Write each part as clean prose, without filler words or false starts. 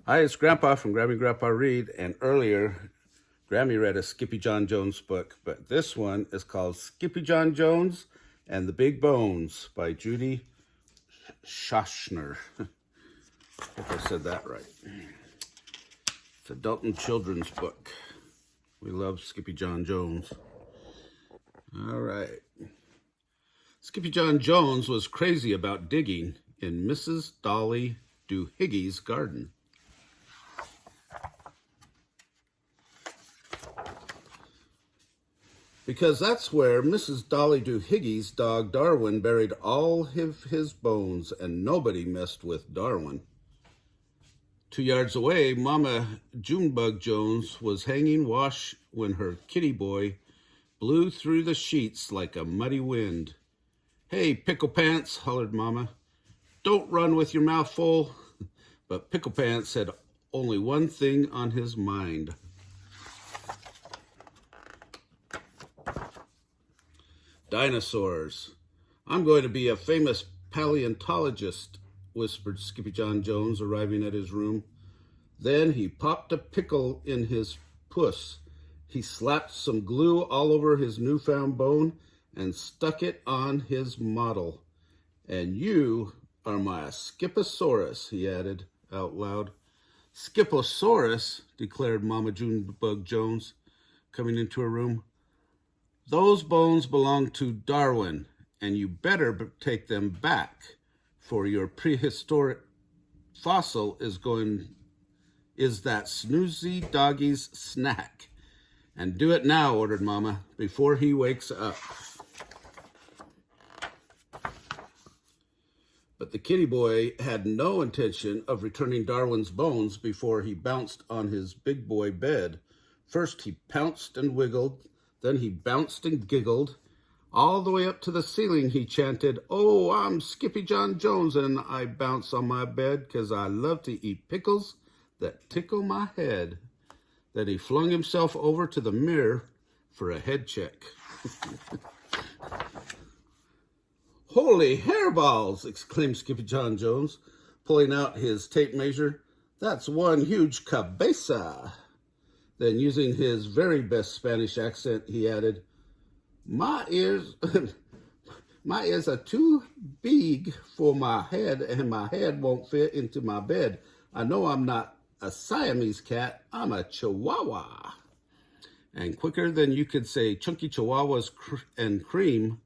Hi, it's Grandpa from Grammy Grandpa Read, and earlier, Grammy read a Skippyjon Jones book, but this one is called Skippyjon Jones and the Big Bones by Judy Schachner. I hope I said that right. It's an adult and children's book. We love Skippyjon Jones. All right. Skippyjon Jones was crazy about digging in Mrs. Dolly Doohiggy's garden. Because that's where Mrs. Dolly Doohiggy's dog Darwin buried all of his bones, and nobody messed with Darwin. 2 yards away, Mama Junebug Jones was hanging wash when her kitty boy blew through the sheets like a muddy wind. "Hey, Pickle Pants," hollered Mama, "don't run with your mouth full." But Pickle Pants had only one thing on his mind. Dinosaurs. "I'm going to be a famous paleontologist," whispered Skippyjon Jones, arriving at his room. Then he popped a pickle in his puss. He slapped some glue all over his newfound bone and stuck it on his model. "And you are my Skipposaurus," he added out loud. "Skipposaurus," declared Mama Junebug Jones, coming into her room. "Those bones belong to Darwin, and you better take them back, for your prehistoric fossil is that snoozy doggy's snack. And do it now," ordered Mama, "before he wakes up." But the kitty boy had no intention of returning Darwin's bones before he bounced on his big boy bed. First he pounced and wiggled, then he bounced and giggled. All the way up to the ceiling he chanted, "Oh, I'm Skippyjon Jones, and I bounce on my bed 'cause I love to eat pickles that tickle my head." Then he flung himself over to the mirror for a head check. "Holy hairballs!" exclaimed Skippyjon Jones, pulling out his tape measure. "That's one huge cabeza." Then, using his very best Spanish accent, he added, my ears are too big for my head, and my head won't fit into my bed. I know I'm not a Siamese cat, I'm a Chihuahua." And quicker than you could say chunky Chihuahuas and cream,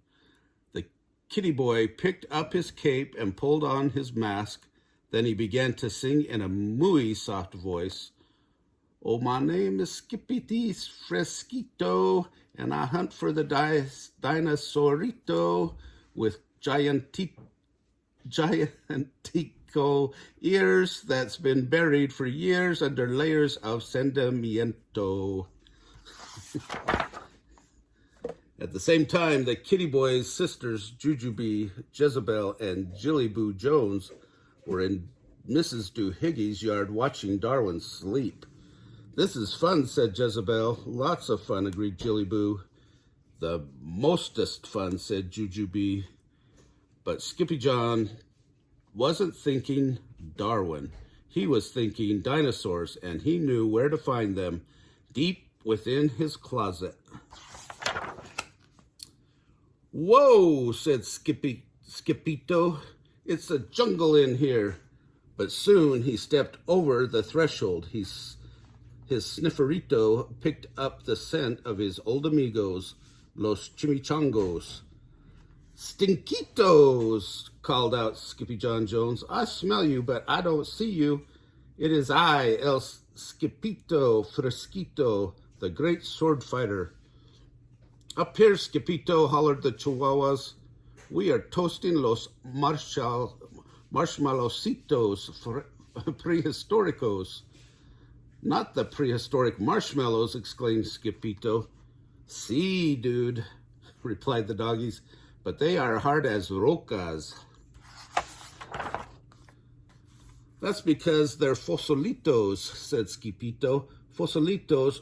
the kitty boy picked up his cape and pulled on his mask. Then he began to sing in a mooey soft voice, "Oh, my name is Skippity Fresquito, and I hunt for the dinosaurito with giantico ears that's been buried for years under layers of sediento." At the same time, the kitty boy's sisters, Jujubee, Jezebel, and Jillyboo Jones, were in Mrs. Doohiggy's yard watching Darwin sleep. "This is fun," said Jezebel. "Lots of fun," agreed Jillyboo. "The mostest fun," said Jujubee. But Skippyjon wasn't thinking Darwin. He was thinking dinosaurs, and he knew where to find them, deep within his closet. "Whoa," said Skippito. "It's a jungle in here." But soon he stepped over the threshold. His snifferito picked up the scent of his old amigos, los chimichangos. "Stinkitos," called out Skippyjon Jones. "I smell you, but I don't see you. It is I, El Skippito Fresquito, the great sword fighter." "Up here, Skippito," hollered the Chihuahuas. "We are toasting los marshmallowcitos prehistoricos." "Not the prehistoric marshmallows," exclaimed Skippito. "See, dude," replied the doggies, "but they are hard as rocas." "That's because they're fosilitos," said Skippito. "Fosilitos,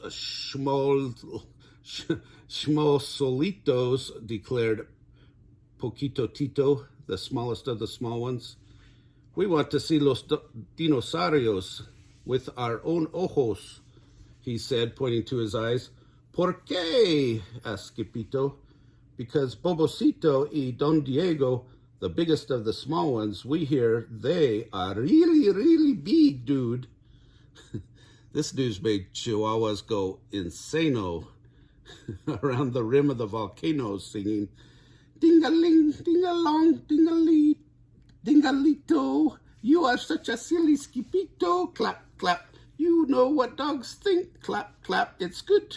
schmosolitos," declared Poquito Tito, the smallest of the small ones. "We want to see los dinosaurios." with our own ojos, he said, pointing to his eyes. ¿Por qué? asked Skippyjo. Because Bobocito y Don Diego, the biggest of the small ones, we hear they are really, really big, dude. This news made Chihuahuas go insano around the rim of the volcano, singing, ding-a-ling, ding-a-long, ding-a-lee, ding-a-lito. You are such a silly Skippyjo. Clap, clap. You know what dogs think. Clap, clap. It's good.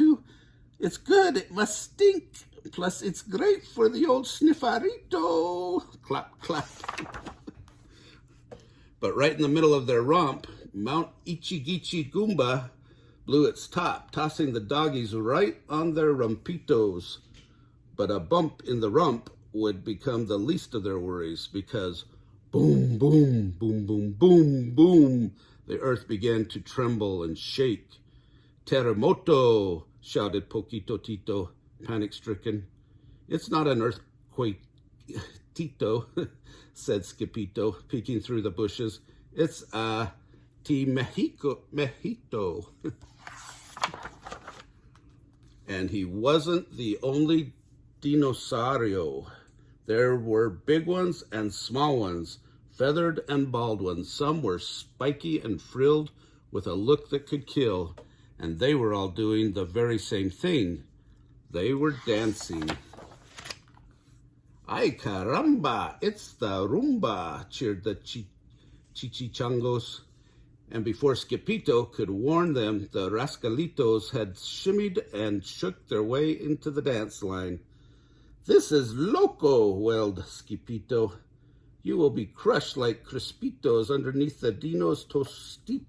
It must stink. Plus, it's great for the old sniffarito. Clap, clap. But right in the middle of their romp, Mount Ichigichi Goomba blew its top, tossing the doggies right on their rumpitos. But a bump in the rump would become the least of their worries, because boom, boom, boom, boom, boom, boom, the earth began to tremble and shake. Terremoto, shouted Poquito Tito, panic-stricken. It's not an earthquake, Tito, said Skippyjo, peeking through the bushes. It's a Mejito. And he wasn't the only dinosaurio. There were big ones and small ones, feathered and bald ones. Some were spiky and frilled with a look that could kill, and they were all doing the very same thing. They were dancing. Ay caramba, it's the rumba, cheered the chichichangos. And before Skippyjo could warn them, the rascalitos had shimmied and shook their way into the dance line. This is loco, wailed Skippyjo. You will be crushed like Crispitos underneath the Dino's tostitos.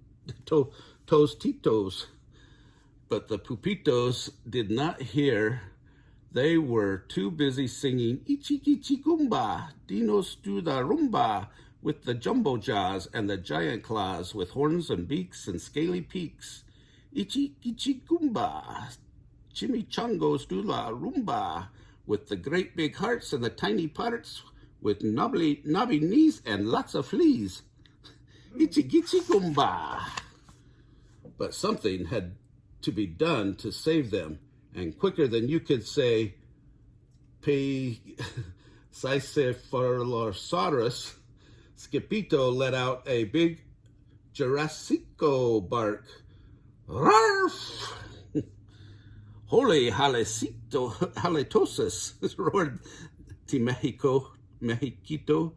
But the Pupitos did not hear. They were too busy singing Ichi Goomba, Dinos do the rumba, with the jumbo jaws and the giant claws with horns and beaks and scaly peaks. Ichi Goomba, chimichangos do la rumba, with the great big hearts and the tiny parts with knobby knees and lots of fleas. Ichi Goomba. But something had to be done to save them, and quicker than you could say, Sicephalorosaurus, Skippyjo let out a big Jurassico bark. Rarf! Holy halitosis, roared Mejito.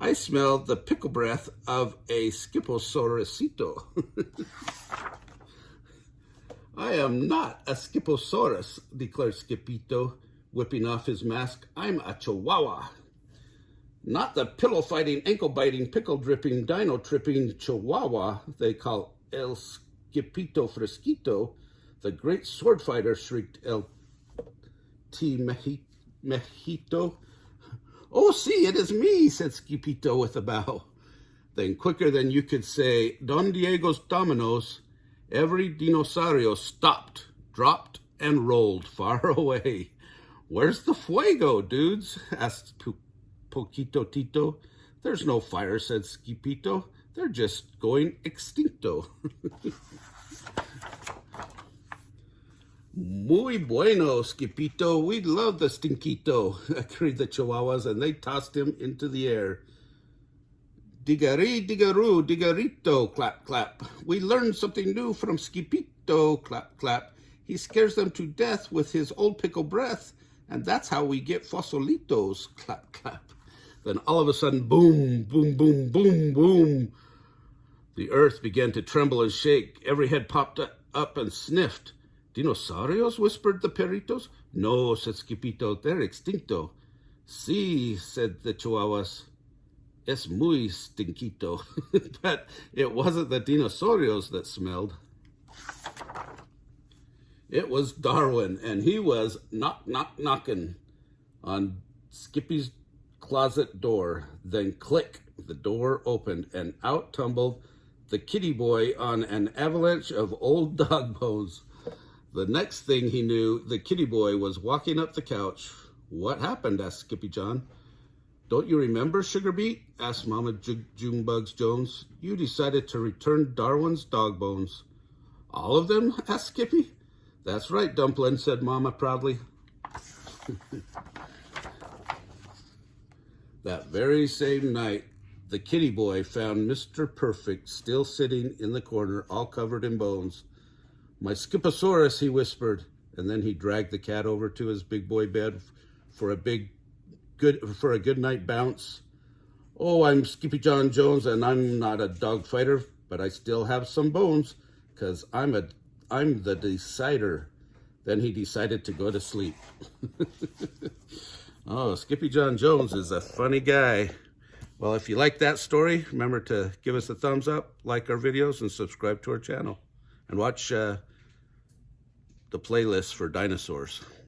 I smelled the pickle breath of a Skipposaurusito. I am not a Skipposaurus, declared Skippyjo, whipping off his mask. I'm a Chihuahua. Not the pillow-fighting, ankle-biting, pickle-dripping, dino-tripping Chihuahua they call El Skippyjo Fresquito. The great sword fighter, shrieked El Mejito. Oh, see, it is me, said Skippyjo with a bow. Then, quicker than you could say, Don Diego's Dominoes, every dinosaurio stopped, dropped, and rolled far away. Where's the fuego, dudes? Asked Poquito Tito. There's no fire, said Skippyjo. They're just going extincto. Muy bueno, Skippyjo. We love the stinquito, agreed the Chihuahuas, and they tossed him into the air. Digari, digaroo, digarito, clap, clap. We learned something new from Skippyjo, clap, clap. He scares them to death with his old pickle breath, and that's how we get fossilitos, clap, clap. Then all of a sudden, boom, boom, boom, boom, boom. The earth began to tremble and shake. Every head popped up and sniffed. Dinosaurios, whispered the perritos. No, said Skippyjo, they're extincto. Sí, said the Chihuahuas. Es muy stinquito. But it wasn't the dinosaurios that smelled. It was Darwin, and he was knocking on Skippy's closet door. Then click, the door opened, and out tumbled the kitty boy on an avalanche of old dog bones. The next thing he knew, the kitty boy was walking up the couch. What happened? Asked Skippyjon. Don't you remember, Sugar Beet? Asked Mama Junebugs Jones. You decided to return Darwin's dog bones. All of them? Asked Skippy. That's right, Dumpling, said Mama proudly. That very same night, the kitty boy found Mr. Perfect still sitting in the corner, all covered in bones. My Skiposaurus, he whispered, and then he dragged the cat over to his big boy bed for a good night bounce. Oh, I'm Skippyjon Jones, and I'm not a dog fighter, but I still have some bones, 'cause I'm the decider. Then he decided to go to sleep. Oh, Skippyjon Jones is a funny guy. Well, if you like that story, remember to give us a thumbs up, like our videos, and subscribe to our channel. And watch the playlist for dinosaurs.